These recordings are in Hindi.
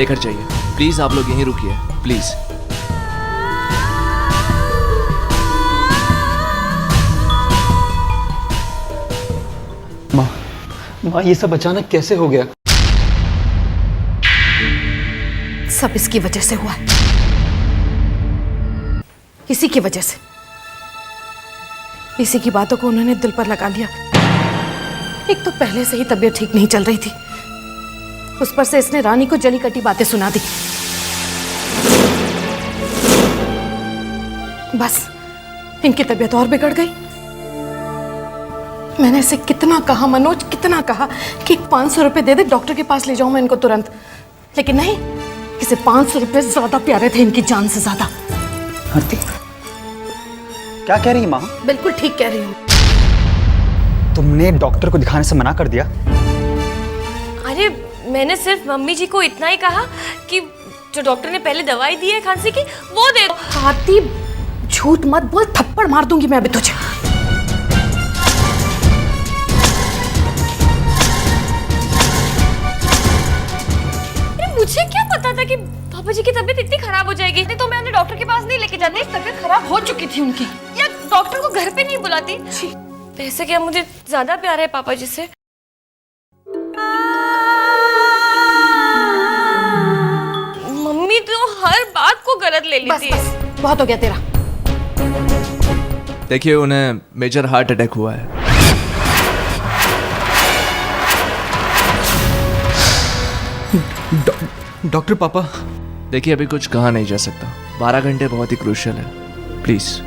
लेकर जाइए। प्लीज आप लोग यहीं रुकिए, प्लीज। माँ ये सब अचानक कैसे हो गया? सब इसकी वजह से हुआ है, इसी की वजह से। इसी की बातों को उन्होंने दिल पर लगा लिया। एक तो पहले से ही तबीयत ठीक नहीं चल रही थी, उस पर से इसने रानी को जली कटी बातें सुना दी। बस इनकी तबीयत और बिगड़ गई। मैंने इसे कितना कहा मनोज, कितना कहा कि 500 रुपए दे दे, डॉक्टर के पास ले जाऊं मैं इनको तुरंत, लेकिन नहीं, इसे 500 रुपए ज्यादा प्यारे थे इनकी जान से ज्यादा। आरती क्या कह रही है माँ? बिल्कुल ठीक कह रही हूँ। तुमने डॉक्टर को दिखाने से मना कर दिया? अरे मैंने सिर्फ मम्मी जी को इतना ही कहा कि जो डॉक्टर ने पहले दवाई दी है खांसी की वो दे दो। आरती झूठ मत बोल, थप्पड़ मार दूंगी मैं अभी तुझे। मुझे क्या पता था कि पापा जी की तबीयत इतनी खराब हो जाएगी, नहीं तो मैं उन्हें डॉक्टर के पास नहीं लेके जाती। तबीयत खराब हो चुकी थी उनकी, या डॉक्टर को घर पे नहीं बुलाती। वैसे क्या मुझे ज्यादा प्यार है पापा जी से। मम्मी तो हर बात को गलत ले लेती है। बस बहुत हो गया तेरा। देखिए उन्हें मेजर हार्ट अटैक हुआ है। डॉक्टर पापा। देखिए अभी कुछ कहा नहीं जा सकता, 12 घंटे बहुत ही क्रूशियल है, प्लीज।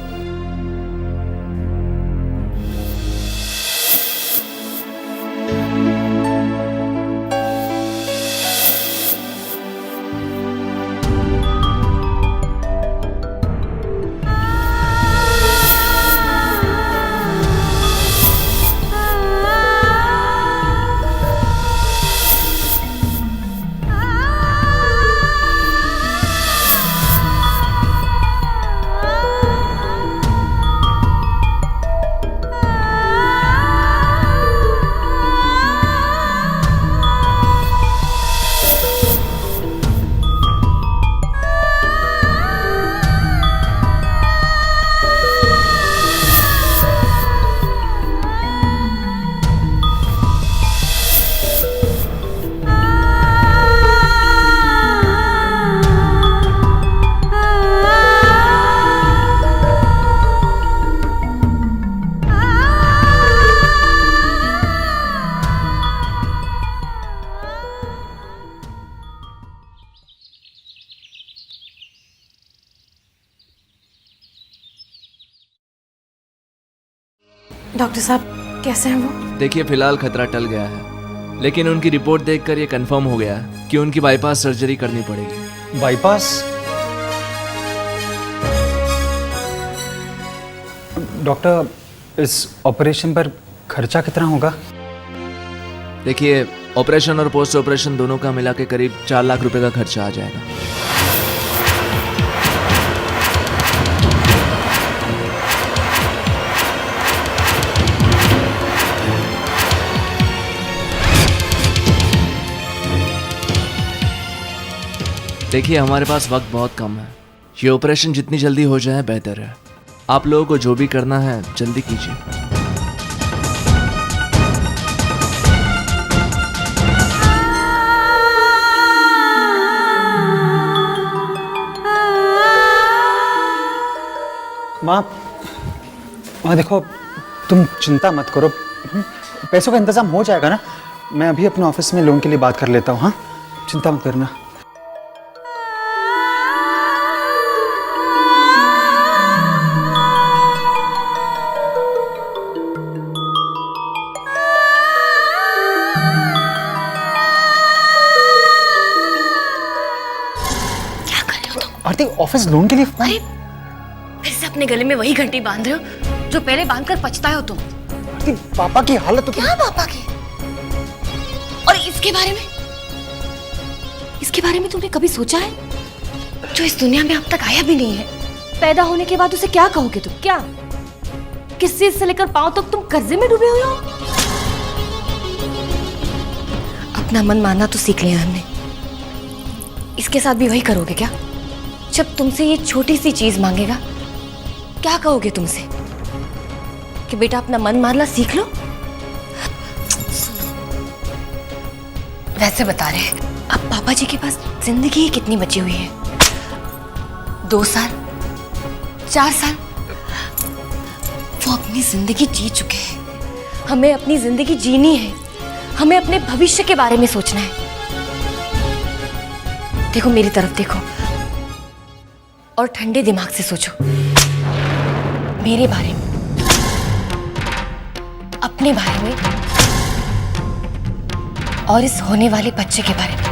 डॉक्टर साहब कैसे हैं वो? देखिए फिलहाल खतरा टल गया है, लेकिन उनकी रिपोर्ट देखकर ये कंफर्म हो गया है कि उनकी बाईपास सर्जरी करनी पड़ेगी। बाईपास? डॉक्टर इस ऑपरेशन पर खर्चा कितना होगा? देखिए ऑपरेशन और पोस्ट ऑपरेशन दोनों का मिला के करीब 4 लाख रुपए का खर्चा आ जाएगा। देखिए हमारे पास वक्त बहुत कम है, ये ऑपरेशन जितनी जल्दी हो जाए बेहतर है। आप लोगों को जो भी करना है जल्दी कीजिए। माँ देखो, तुम चिंता मत करो, पैसों का इंतजाम हो जाएगा ना। मैं अभी अपने ऑफिस में लोन के लिए बात कर लेता हूँ। हाँ चिंता मत करना। आरती ऑफिस लोन के लिए फोन? अरे फिर से अपने गले में वही घंटी बांध रहे हो जो पहले बांधकर पछताए हो तुम। आरती पापा की हालत तो क्या पापा की? और इसके बारे में तुमने कभी सोचा है? जो इस दुनिया में अब तक आया भी नहीं है, पैदा होने के बाद उसे क्या कहोगे तुम? क्या किस चीज से लेकर पांव तक तुम कर्जे में डूबे हुए हो? अपना मन मानना तो सीख लिया हमने, इसके साथ भी वही करोगे क्या? जब तुमसे ये छोटी सी चीज मांगेगा, क्या कहोगे तुमसे? कि बेटा अपना मन मारना सीख लो? वैसे बता रहे, अब पापा जी के पास जिंदगी ही कितनी बची हुई है? 2 साल, 4 साल? वो अपनी जिंदगी जी चुके हैं। हमें अपनी जिंदगी जीनी है, हमें अपने भविष्य के बारे में सोचना है। देखो मेरी तरफ देखो और ठंडे दिमाग से सोचो, मेरे बारे में, अपने बारे में और इस होने वाले बच्चे के बारे में।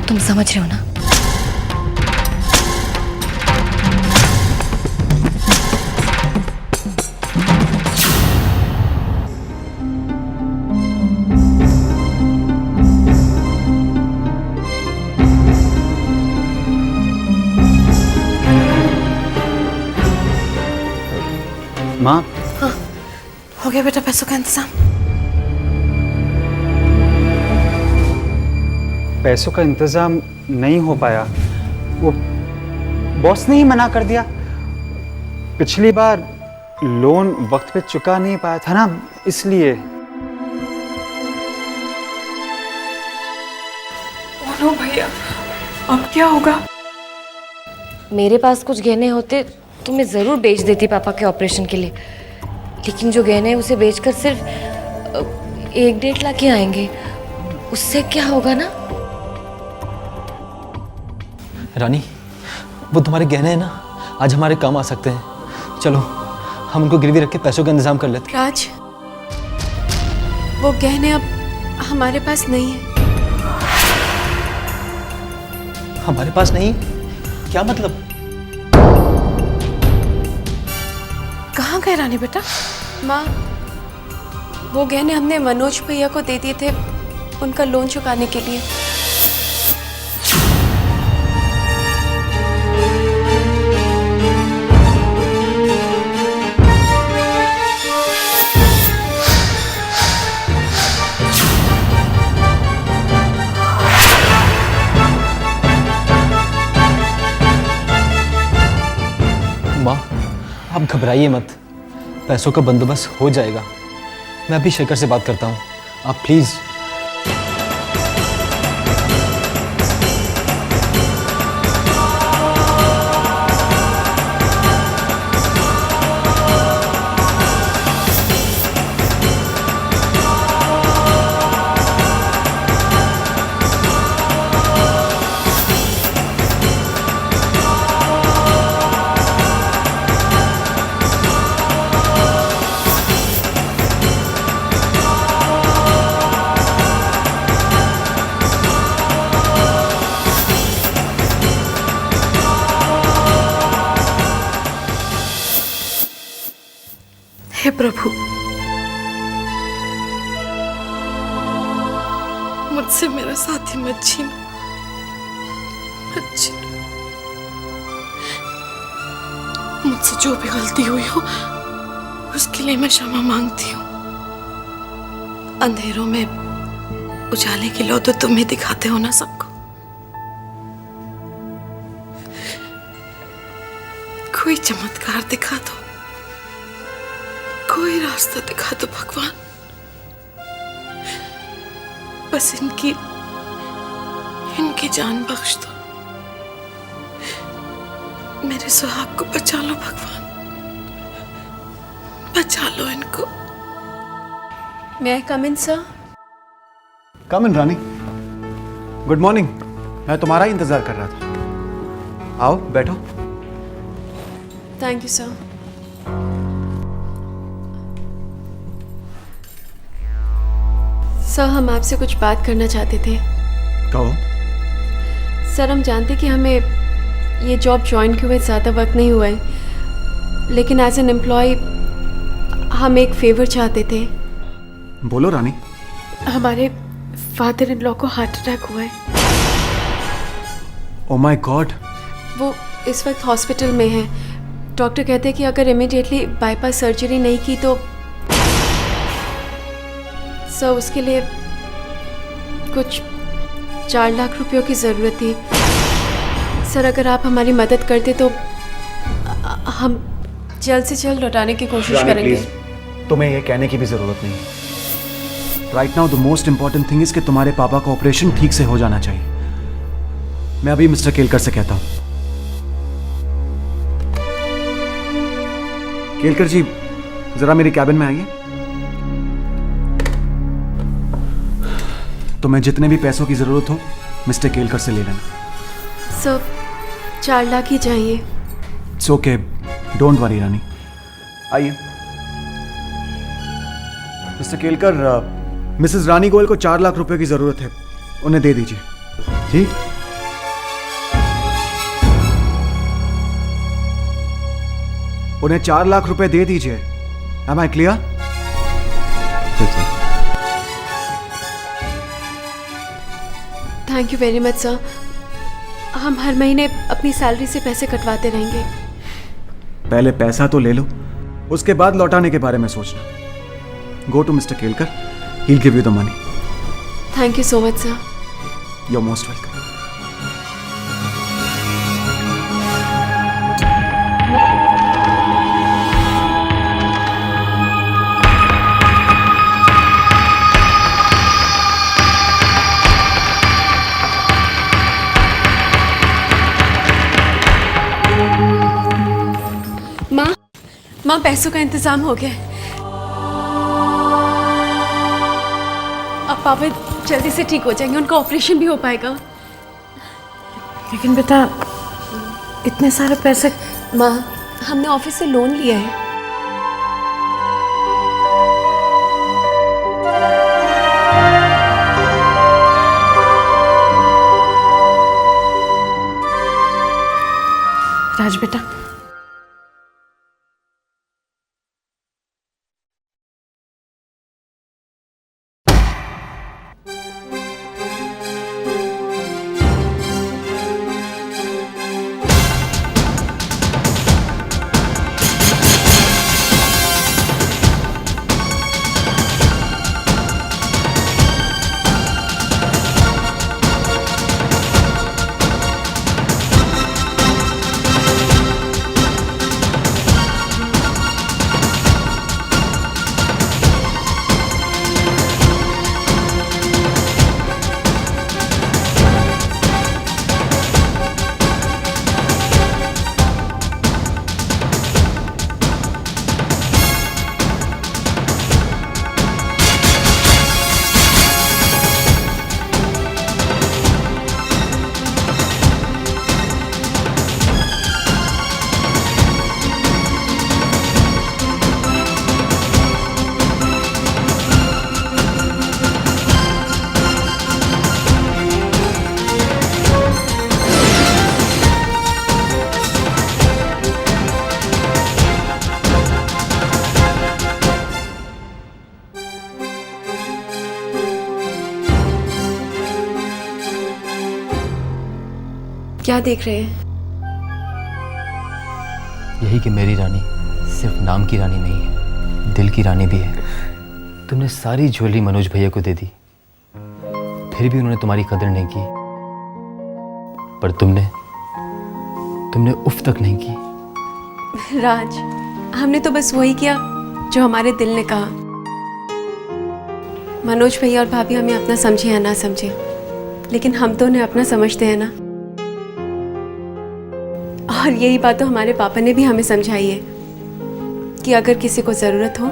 तुम समझ रहे हो ना? माँ, हो गया बेटा पैसों का इंतजाम? पैसों का इंतजाम नहीं हो पाया। वो बॉस ने ही मना कर दिया। पिछली बार लोन वक्त पे चुका नहीं पाया था ना, इसलिए। नो भैया, अब क्या होगा? मेरे पास कुछ गहने होते तो मैं जरूर बेच देती पापा के ऑपरेशन के लिए, लेकिन जो गहने हैं उसे बेचकर सिर्फ 1-1.5 लाख ही आएंगे। उससे क्या होगा ना? रानी, वो तुम्हारे गहने हैं ना, आज हमारे काम आ सकते हैं। चलो हम उनको गिरवी रख के पैसों का इंतजाम कर लेते हैं। राज, वो गहने अब हमारे पास नहीं है। हमारे पास नहीं? क्या मतलब? कहाँ गए रानी बेटा? माँ, वो गहने हमने मनोज भैया को दे दिए थे उनका लोन चुकाने के लिए। माँ, आप घबराइए मत, पैसों का बंदोबस्त हो जाएगा। मैं अभी शेखर से बात करता हूँ, आप प्लीज़। हे प्रभु, मुझसे मेरा साथी मत छीन, मत छीन। मुझसे जो भी गलती हुई हो उसके लिए मैं क्षमा मांगती हूँ। अंधेरों में उजाले की लौ तो तुम ही दिखाते हो ना सबको। कोई चमत्कार दिखा दो, कोई रास्ता दिखा दो भगवान। बस इनकी जान बख्श दो। मेरे सुहाग को बचा लो भगवान, बचा लो इनको। May I come in sir? Come in Rani. Good morning. मैं तुम्हारा ही इंतजार कर रहा था। आओ बैठो। Thank you sir. सर, हम आपसे कुछ बात करना चाहते थे। कहो। सर, हम जानते कि हमें ये जॉब ज्वाइन किए हुए ज़्यादा वक्त नहीं हुआ है, लेकिन एज एन एम्प्लॉय हम एक फेवर चाहते थे। बोलो रानी। हमारे फादर इन लॉ को हार्ट अटैक हुआ है। Oh my God. वो इस वक्त हॉस्पिटल में है। डॉक्टर कहते हैं कि अगर इमीडिएटली बाईपास सर्जरी नहीं की तो सर उसके लिए कुछ 4 लाख रुपयों की ज़रूरत थी। सर अगर आप हमारी मदद करते तो हम जल्द से जल्द लौटाने की कोशिश करेंगे। प्लीज, तुम्हें ये कहने की भी जरूरत नहीं है। Right now the most important thing is कि तुम्हारे पापा का ऑपरेशन ठीक से हो जाना चाहिए। मैं अभी मिस्टर केलकर से कहता हूं। केलकर जी, जरा मेरी कैबिन में आइए। तुम्हें जितने भी पैसों की जरूरत हो मिस्टर केलकर से ले लेना। सर 4 लाख ही चाहिए। इट्स ओके, डोंट वरी रानी। आइए मिस्टर केलकर, मिसेस रानी गोयल को 4 लाख रुपए की जरूरत है, उन्हें दे दीजिए। जी, उन्हें 4 लाख रुपए दे दीजिए। Am I clear? Thank you very much sir. हम हर महीने अपनी सैलरी से पैसे कटवाते रहेंगे। पहले पैसा तो ले लो, उसके बाद लौटाने के बारे में सोचना। Go to mister Kelkar, he will give you the money. Thank you so much sir. You are most welcome. माँ पैसों का इंतजाम हो गया। अब पापा जल्दी से ठीक हो जाएंगे, उनका ऑपरेशन भी हो पाएगा। लेकिन बेटा इतने सारे पैसे। माँ हमने ऑफिस से लोन लिया है। राज बेटा, क्या देख रहे हैं? यही कि मेरी रानी सिर्फ नाम की रानी नहीं है, दिल की रानी भी है। तुमने सारी ज्वेलरी मनोज भैया को दे दी, फिर भी उन्होंने तुम्हारी कदर नहीं की। पर तुमने उफ तक नहीं की। राज हमने तो बस वही किया जो हमारे दिल ने कहा। मनोज भैया और भाभी हमें अपना समझे या ना समझे, लेकिन हम तो उन्हें अपना समझते हैं ना। और यही बात तो हमारे पापा ने भी हमें समझाई है कि अगर किसी को ज़रूरत हो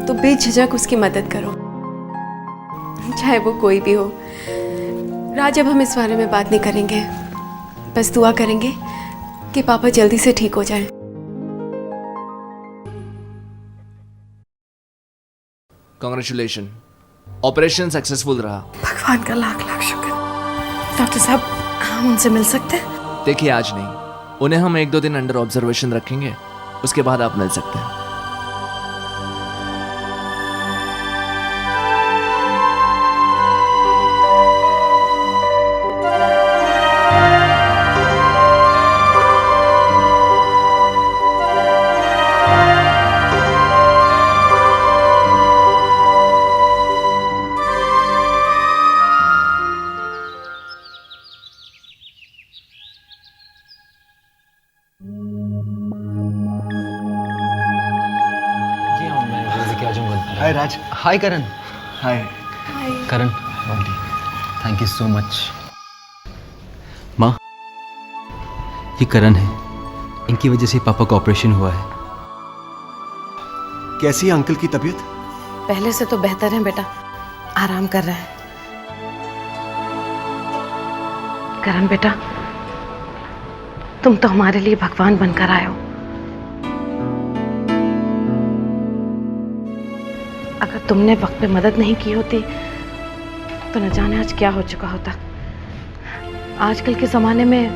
तो बेझिझक उसकी मदद करो, चाहे वो कोई भी हो। राज अब हम इस बारे में बात नहीं करेंगे, बस दुआ करेंगे कि पापा जल्दी से ठीक हो जाएं। कॉन्ग्रेचुलेशन, ऑपरेशन सक्सेसफुल रहा। भगवान का लाख लाख शुक्र। डॉक्टर साहब हम उनसे मिल सकते हैं? देखिए आज नहीं, उन्हें हम 1-2 दिन अंडर ऑब्जर्वेशन रखेंगे, उसके बाद आप मिल सकते हैं। हाय राज। हाय करण। हाय। करण, थैंक यू सो मच। माँ, ये करण है, इनकी वजह से पापा का ऑपरेशन हुआ है। कैसी है अंकल की तबीयत? पहले से तो बेहतर है बेटा, आराम कर रहे हैं। करण बेटा, तुम तो हमारे लिए भगवान बनकर आए हो। अगर तुमने वक्त पे मदद नहीं की होती तो न जाने आज क्या हो चुका होता। आजकल के जमाने में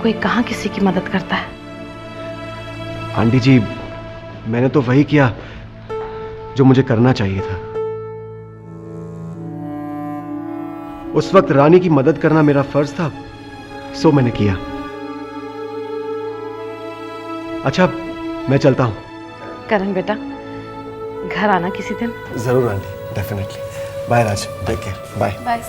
कोई कहाँ किसी की मदद करता है। आंटी जी, मैंने तो वही किया जो मुझे करना चाहिए था। उस वक्त रानी की मदद करना मेरा फर्ज था, सो मैंने किया। अच्छा, मैं चलता हूं। करण बेटा, घर आना किसी दिन। जरूर आंटी, डेफिनेटली। बाय राज, टेक केयर, बाय। बाय।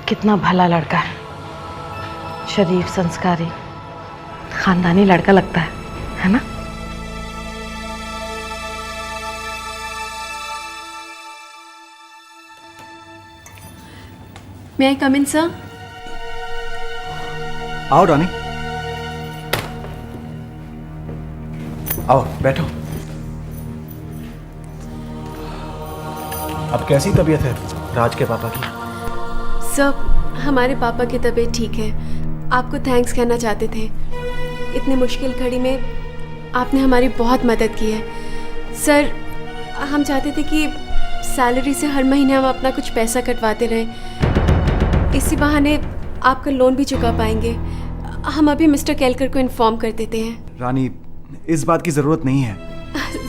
कितना भला लड़का है, शरीफ, संस्कारी, खानदानी लड़का लगता है ना? मे आई कम इन सर? आओ रानी, आओ बैठो। अब कैसी तबीयत है राज के पापा की? सर, हमारे पापा की तबीयत ठीक है। आपको थैंक्स कहना चाहते थे। इतनी मुश्किल घड़ी में आपने हमारी बहुत मदद की है। सर, हम चाहते थे कि सैलरी से हर महीने हम अपना कुछ पैसा कटवाते रहें, इसी बहाने आपका लोन भी चुका पाएंगे। हम अभी मिस्टर केलकर को इन्फॉर्म कर देते हैं। रानी, इस बात की जरूरत नहीं है।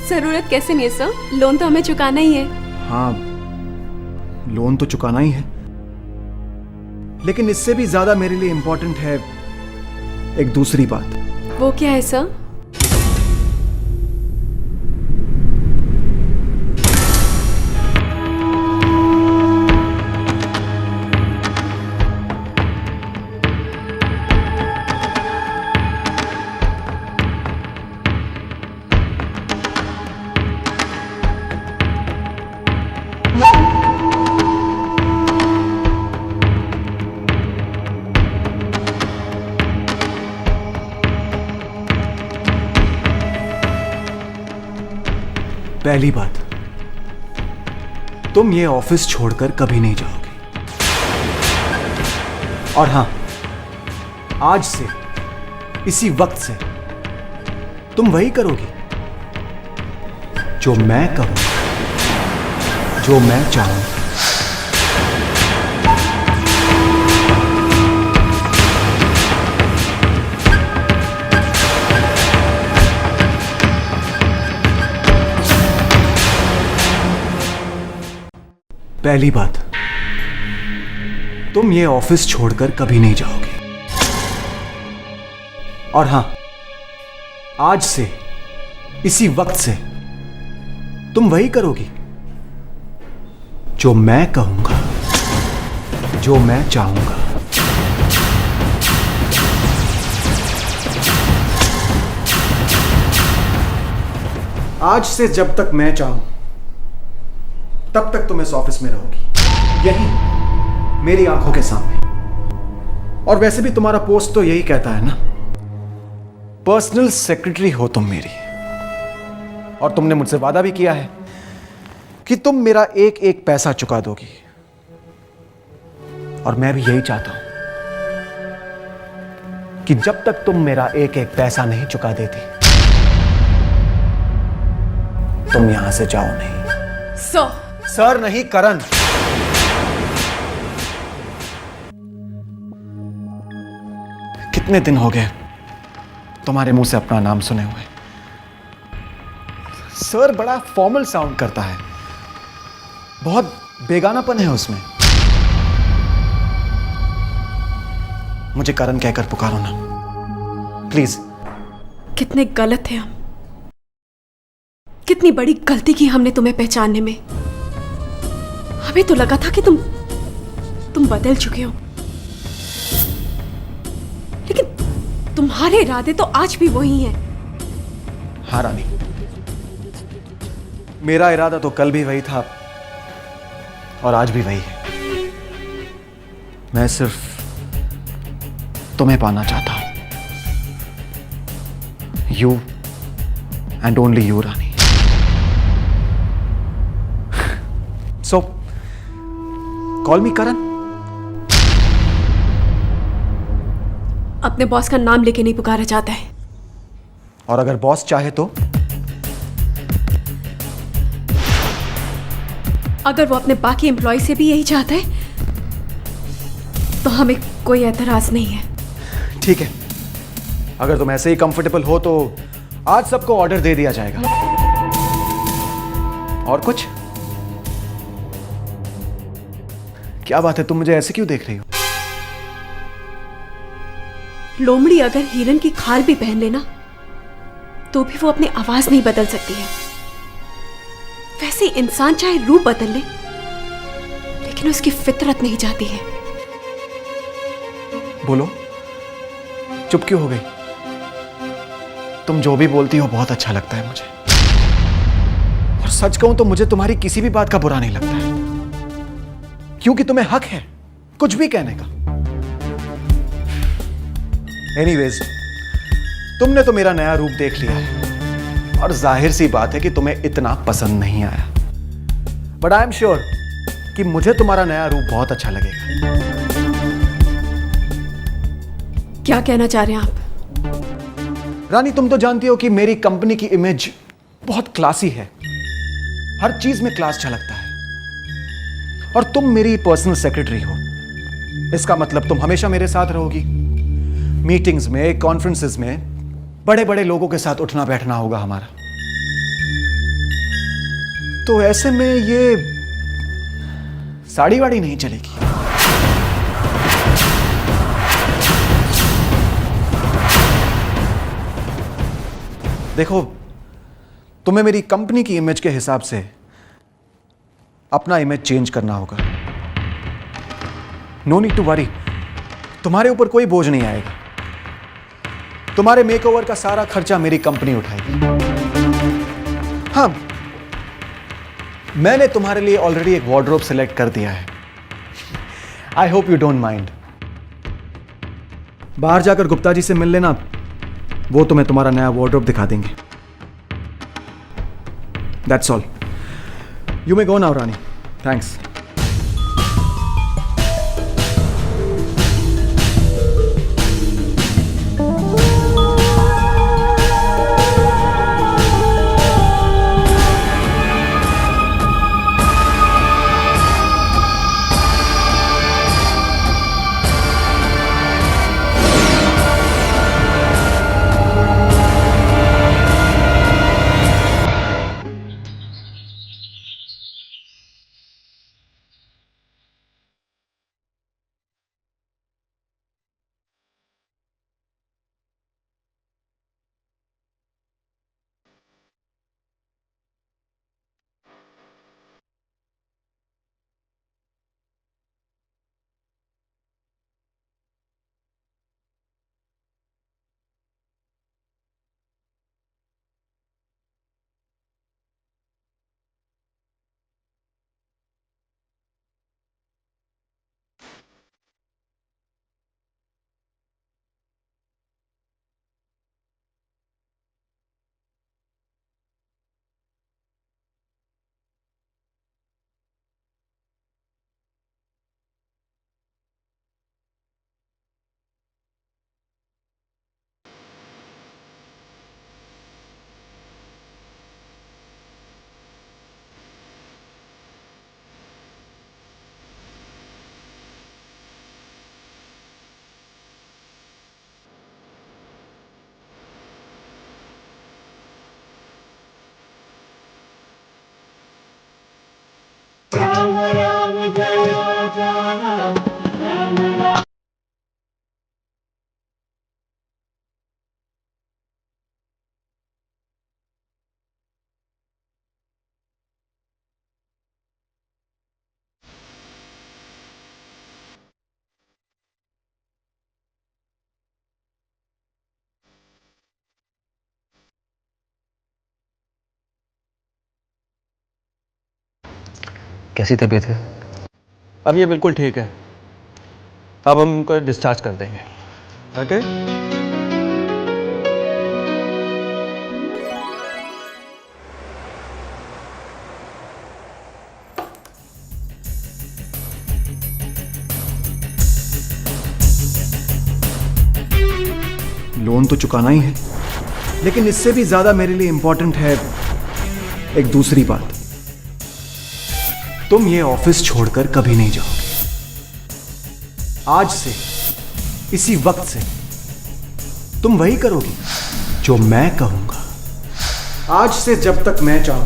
ज़रूरत कैसे नहीं है सर? लोन तो हमें चुकाना ही है। हाँ, लोन तो चुकाना ही है, लेकिन इससे भी ज्यादा मेरे लिए इंपॉर्टेंट है एक दूसरी बात। वो क्या है सर? पहली बात, तुम ये ऑफिस छोड़कर कभी नहीं जाओगे। और हां, आज से, इसी वक्त से तुम वही करोगी जो मैं कहूं, जो मैं चाहूं। पहली बात, तुम ये ऑफिस छोड़कर कभी नहीं जाओगे। और हां, आज से, इसी वक्त से तुम वही करोगी जो मैं कहूंगा, जो मैं चाहूंगा। आज से जब तक मैं चाहूं तब तक तुम इस ऑफिस में रहोगी, यही मेरी आंखों के सामने। और वैसे भी तुम्हारा पोस्ट तो यही कहता है ना, पर्सनल सेक्रेटरी हो तुम मेरी। और तुमने मुझसे वादा भी किया है कि तुम मेरा एक एक पैसा चुका दोगी। और मैं भी यही चाहता हूं कि जब तक तुम मेरा एक एक पैसा नहीं चुका देती, तुम यहां से जाओ नहीं। सर नहीं, करण। कितने दिन हो गए तुम्हारे मुंह से अपना नाम सुने हुए। सर बड़ा फॉर्मल साउंड करता है, बहुत बेगानापन है उसमें। मुझे करण कहकर पुकारो ना, प्लीज। कितने गलत हैं हम, कितनी बड़ी गलती की हमने तुम्हें पहचानने में। हमें तो लगा था कि तुम बदल चुके हो, तुम्हारे इरादे तो आज भी वही हैं। हाँ रानी, मेरा इरादा तो कल भी वही था और आज भी वही है। मैं सिर्फ तुम्हें पाना चाहता हूं, you and only you Rani. So call me Karan. अपने बॉस का नाम लेके नहीं पुकारा जाता है। और अगर बॉस चाहे तो अगर वो अपने बाकी एम्प्लॉय से भी यही चाहता है तो हमें कोई एतराज नहीं है। ठीक है, अगर तुम ऐसे ही कंफर्टेबल हो तो आज सबको ऑर्डर दे दिया जाएगा। और कुछ? क्या बात है, तुम मुझे ऐसे क्यों देख रही हो? लोमड़ी अगर हिरन की खाल भी पहन लेना तो भी वो अपनी आवाज नहीं बदल सकती है। वैसे इंसान चाहे रूप बदल ले लेकिन उसकी फितरत नहीं जाती है। बोलो, चुप क्यों हो गई? तुम जो भी बोलती हो बहुत अच्छा लगता है मुझे, और सच कहूं तो मुझे तुम्हारी किसी भी बात का बुरा नहीं लगता है, क्योंकि तुम्हें हक है कुछ भी कहने का। एनीवेज, तुमने तो मेरा नया रूप देख लिया है और जाहिर सी बात है कि तुम्हें इतना पसंद नहीं आया, बट आई एम श्योर कि मुझे तुम्हारा नया रूप बहुत अच्छा लगेगा। क्या कहना चाह रहे हैं आप? रानी, तुम तो जानती हो कि मेरी कंपनी की इमेज बहुत क्लासी है, हर चीज में क्लास झलकता है, और तुम मेरी पर्सनल सेक्रेटरी हो। इसका मतलब तुम हमेशा मेरे साथ रहोगी, मीटिंग्स में, कॉन्फ्रेंसेस में, बड़े बड़े लोगों के साथ उठना बैठना होगा हमारा। तो ऐसे में ये साड़ी वाड़ी नहीं चलेगी। देखो, तुम्हें मेरी कंपनी की इमेज के हिसाब से अपना इमेज चेंज करना होगा। नो नीड टू वरी, तुम्हारे ऊपर कोई बोझ नहीं आएगा। तुम्हारे मेकओवर का सारा खर्चा मेरी कंपनी उठाएगी। हाँ, मैंने तुम्हारे लिए ऑलरेडी एक वार्डरोब सेलेक्ट कर दिया है। I hope you don't mind. बाहर जाकर गुप्ता जी से मिल लेना, वो तुम्हें तुम्हारा नया वार्डरोब दिखा देंगे। That's all. You may go now Rani. Thanks. कैसी तबीयत है? अब ये बिल्कुल ठीक है। अब हम उनको डिस्चार्ज कर देंगे। ओके? लोन तो चुकाना ही है, लेकिन इससे भी ज्यादा मेरे लिए इंपॉर्टेंट है एक दूसरी बात। तुम ये ऑफिस छोड़कर कभी नहीं जाओगे। आज से, इसी वक्त से तुम वही करोगी जो मैं कहूंगा। आज से जब तक मैं चाहूं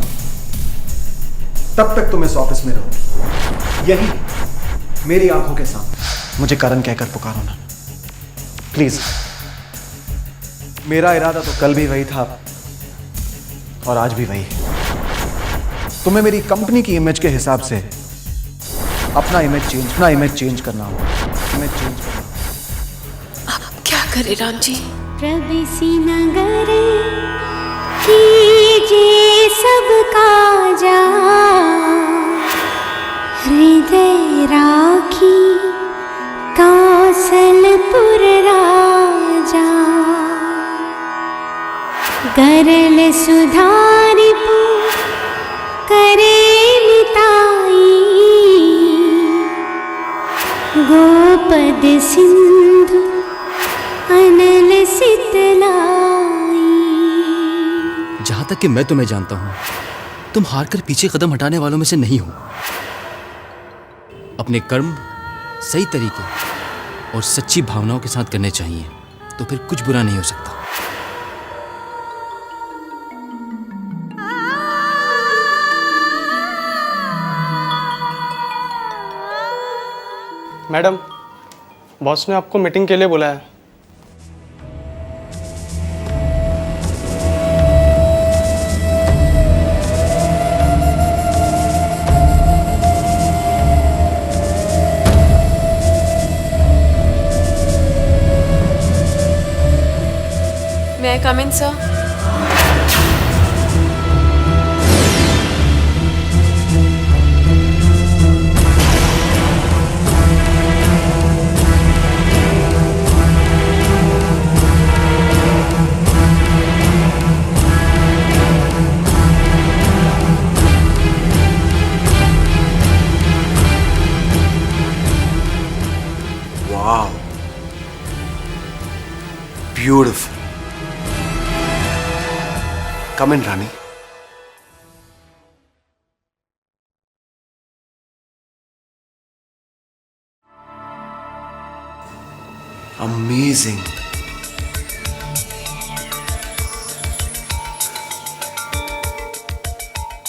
तब तक तुम इस ऑफिस में रहोगी, यही मेरी आंखों के सामने। मुझे करण कहकर पुकारो ना, प्लीज। मेरा इरादा तो कल भी वही था और आज भी वही है। तुम्हें मेरी कंपनी की इमेज के हिसाब से अपना इमेज चेंज करना होगा। इमेज चेंज करना। अब क्या करें राम जी? प्रवेशी नगर कीजिए सबका जा, हृदय राखी कौशलपुर राजा, गरल सुधारिपु करे मिताई, गोपद सिंधु अनल सितलाई। जहां तक कि मैं तुम्हें जानता हूं, तुम हार कर पीछे कदम हटाने वालों में से नहीं हो। अपने कर्म सही तरीके और सच्ची भावनाओं के साथ करने चाहिए, तो फिर कुछ बुरा नहीं हो सकता। मैडम, बॉस ने आपको मीटिंग के लिए बुलाया है। May I come in, sir? Wow. Beautiful. Come in, Rani. Amazing.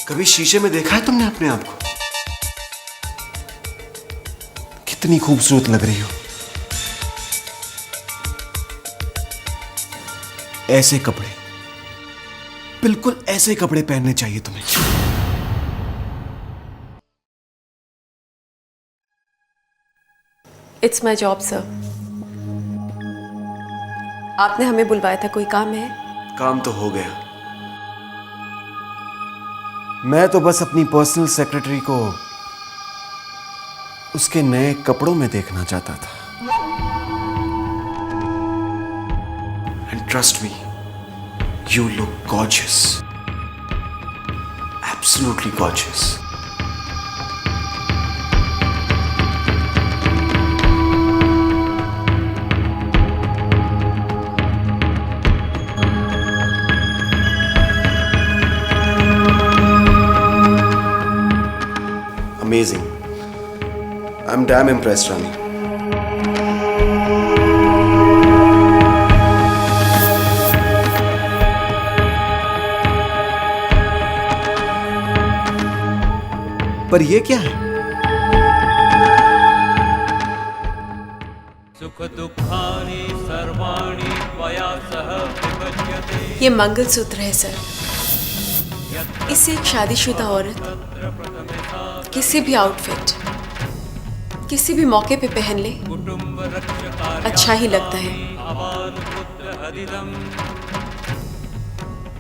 कभी शीशे में देखा है तुमने अपने आप को? कितनी खूबसूरत लग रही हो। ऐसे कपड़े, बिल्कुल ऐसे कपड़े पहनने चाहिए तुम्हें। It's my job sir. आपने हमें बुलवाया था, कोई काम है? काम तो हो गया। मैं तो बस अपनी पर्सनल सेक्रेटरी को उसके नए कपड़ों में देखना चाहता था। And trust me, you look gorgeous. Absolutely gorgeous. Amazing. I'm damn impressed, Rani. पर ये क्या है? ये मंगलसूत्र है सर। इसे एक शादीशुदा औरत किसी भी आउटफिट, किसी भी मौके पे पहन ले, अच्छा ही लगता है।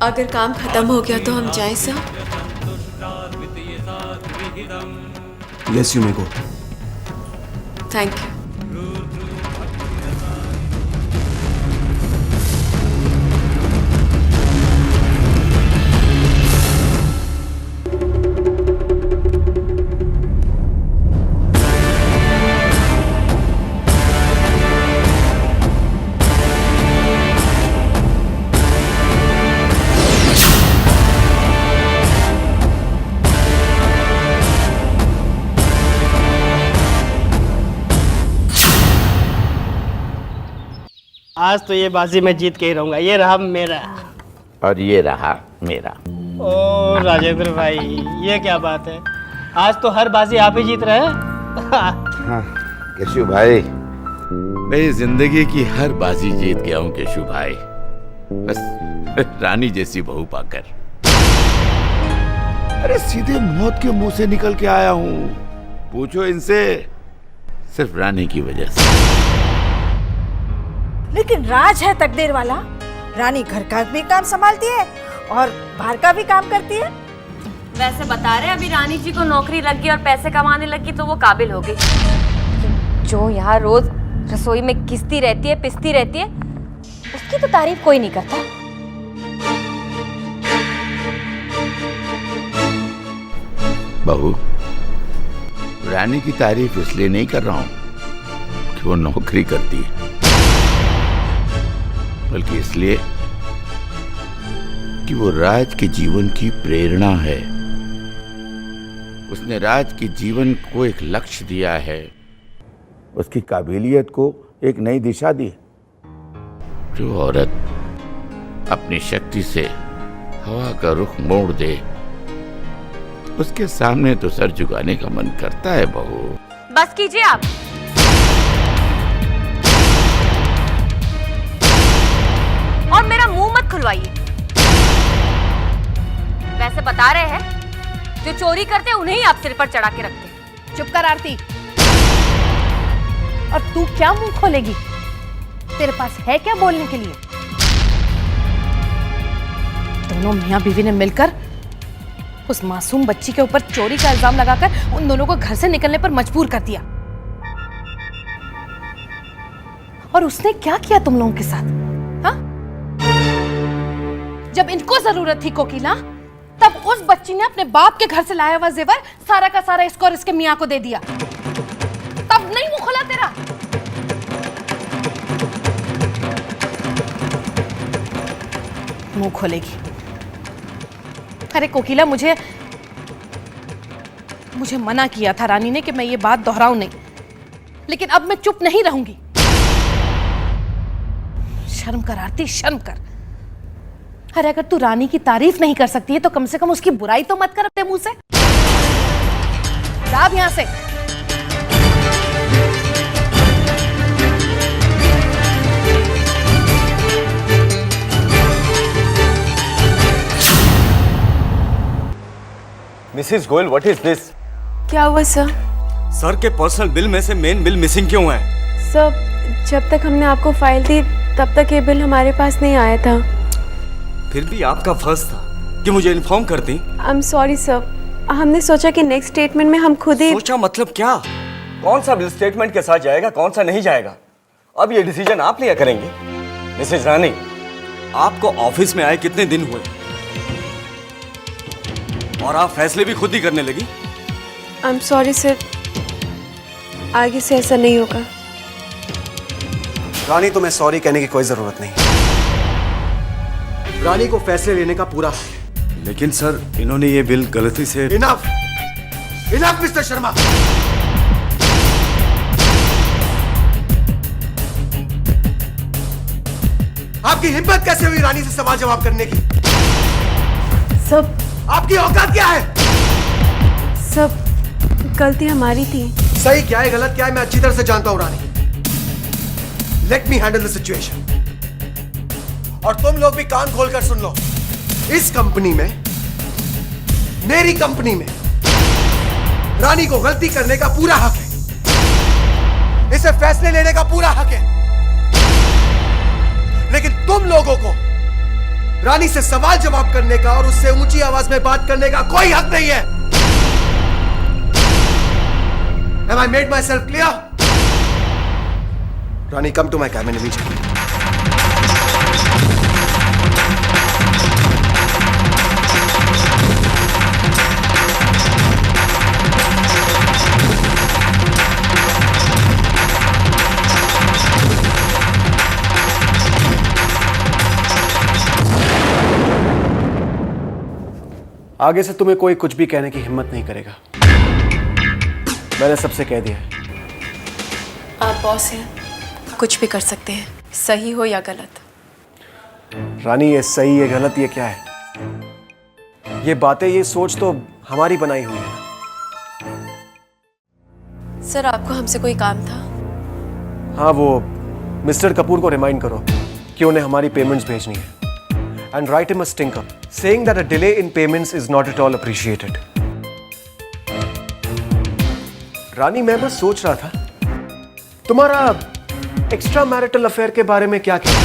अगर काम खत्म हो गया तो हम जाएं sir? Yes, you may go. Thank you. आज तो ये बाजी मैं जीत के ही रहूंगा। ये रहा मेरा। और ये रहा मेरा। ओ राजेंद्र भाई, ये क्या बात है? आज तो हर बाजी आप ही जीत रहे हैं। हाँ केशु भाई, मैं जिंदगी की हर बाजी जीत गया हूँ केशु भाई, बस रानी जैसी बहू पाकर। अरे सीधे मौत के मुंह से निकल के आया हूँ। पूछो इनसे, सिर्फ रानी की वजह से। लेकिन राज है तकदीर वाला। रानी घर का भी काम संभालती है और बाहर का भी काम करती है। वैसे बता रहे अभी रानी जी को नौकरी लग गई और पैसे कमाने लगी तो वो काबिल हो गई। जो यहाँ रोज रसोई में घिसती रहती है, पिसती रहती है, उसकी तो तारीफ कोई नहीं करता। बहू, रानी की तारीफ इसलिए नहीं कर रहा हूं कि वो नौकरी करती है, बल्कि इसलिए कि वो राज के जीवन की प्रेरणा है। उसने राज के जीवन को एक लक्ष्य दिया है, उसकी काबिलियत को एक नई दिशा दी। जो औरत अपनी शक्ति से हवा का रुख मोड़ दे, उसके सामने तो सर झुकाने का मन करता है बहू। बस कीजिए आप। और मेरा मुंह मत खुलवाइए। वैसे बता रहे हैं, जो चोरी करते हैं उन्हें ही आप सिर पर चढ़ा के रखते हैं। चुप कर आरती। और तू क्या मुंह खोलेगी? तेरे पास है क्या बोलने के लिए? दोनों मियां बीवी ने मिलकर उस मासूम बच्ची के ऊपर चोरी का इल्जाम लगाकर उन दोनों को घर से निकलने पर मजबूर कर दिया। और उसने क्या किया तुम लोगों के साथ? हाँ? जब इनको जरूरत थी कोकिला, तब उस बच्ची ने अपने बाप के घर से लाया हुआ जेवर सारा का सारा इसको और इसके मियां को दे दिया। तब नहीं मुंह खुला तेरा? मुंह खोलेगी। अरे कोकिला, मुझे मना किया था रानी ने कि मैं ये बात दोहराऊं नहीं, लेकिन अब मैं चुप नहीं रहूंगी। शर्म कर आरती, शर्म कर। अरे अगर तू रानी की तारीफ नहीं कर सकती है तो कम से कम उसकी बुराई तो मत कर अपने मुंह से। जा अब यहां से। Mrs Goyal, what is this? क्या हुआ सर? सर के पर्सनल बिल में से मेन बिल मिसिंग क्यों है? सर, जब तक हमने आपको फाइल दी तब तक ये बिल हमारे पास नहीं आया था। फिर भी आपका फर्ज था कि मुझे इन्फॉर्म करती। आई एम सॉरी सर, हमने सोचा कि नेक्स्ट स्टेटमेंट में हम खुद ही। सोचा मतलब क्या? कौन सा बिल स्टेटमेंट के साथ जाएगा, कौन सा नहीं जाएगा, अब ये डिसीजन आप लिया करेंगे। मिसेज रानी, आपको ऑफिस में आए कितने दिन हुए और आप फैसले भी खुद ही करने लगी? आई एम सॉरी सर, आगे से ऐसा नहीं होगा। रानी, तुम्हें सॉरी कहने की कोई जरूरत नहीं। रानी को फैसले लेने का पूरा हक है। लेकिन सर, इन्होंने ये बिल गलती से। Enough, enough mister Sharma. आपकी हिम्मत कैसे हुई रानी से सवाल जवाब करने की? सब आपकी औकात क्या है? सब गलती हमारी थी। सही क्या है, गलत क्या है, मैं अच्छी तरह से जानता हूं Rani. Let me handle the situation. और तुम लोग भी कान खोलकर सुन लो। इस कंपनी में, मेरी कंपनी में, रानी को गलती करने का पूरा हक है। इसे फैसले लेने का पूरा हक है। लेकिन तुम लोगों को रानी से सवाल जवाब करने का और उससे ऊंची आवाज में बात करने का कोई हक नहीं है। Have I made myself clear? Rani, come to my cabin immediately. आगे से तुम्हें कोई कुछ भी कहने की हिम्मत नहीं करेगा। मैंने सबसे कह दिया है। आप बॉस हैं, कुछ भी कर सकते हैं, सही हो या गलत। रानी, ये सही है गलत ये क्या है? ये बातें, ये सोच तो हमारी बनाई हुई है। सर, आपको हमसे कोई काम था? हाँ, वो मिस्टर कपूर को रिमाइंड करो कि उन्हें हमारी पेमेंट्स भेजनी है। And write him a stink up, saying that a delay in payments is not at all appreciated. रानी, मैं बस सोच रहा था तुम्हारा एक्स्ट्रा मैरिटल अफेयर के बारे में क्या कहना?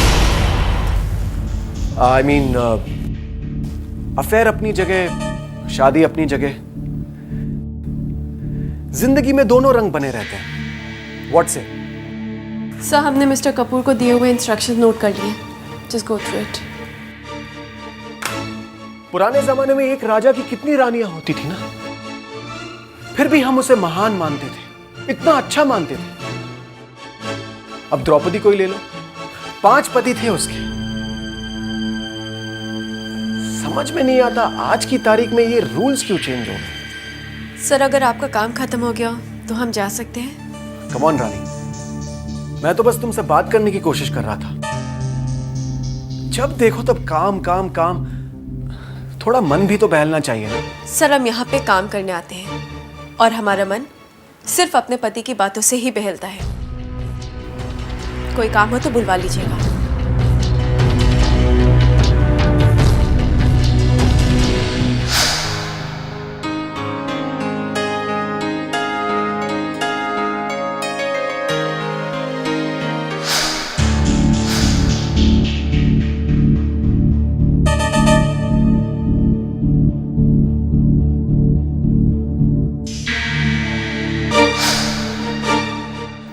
I mean, अफेयर अपनी जगह, शादी अपनी जगह। जिंदगी में दोनों रंग बने रहते हैं। What say? सर, हमने मिस्टर कपूर को दिए हुए इंस्ट्रक्शंस नोट कर लिए। Just go through it. पुराने जमाने में एक राजा की कितनी रानियां होती थी ना, फिर भी हम उसे महान मानते थे, इतना अच्छा मानते थे। अब द्रौपदी को ही ले लो, 5 पति थे उसके। समझ में नहीं आता आज की तारीख में ये रूल्स क्यों चेंज हो गए। सर, अगर आपका काम खत्म हो गया तो हम जा सकते हैं। कम ऑन रानी, मैं तो बस तुमसे बात करने की कोशिश कर रहा था। जब देखो तब काम काम काम, थोड़ा मन भी तो बहलना चाहिए ना। सर, हम यहाँ पे काम करने आते हैं और हमारा मन सिर्फ अपने पति की बातों से ही बहलता है। कोई काम हो तो बुलवा लीजिएगा।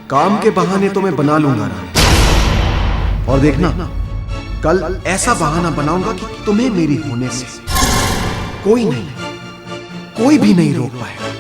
काम के बहाने तो मैं बना लूंगा रानी, और देखना कल ऐसा बहाना बनाऊंगा कि तुम्हें मेरी होने से कोई भी नहीं रोक पाएगा।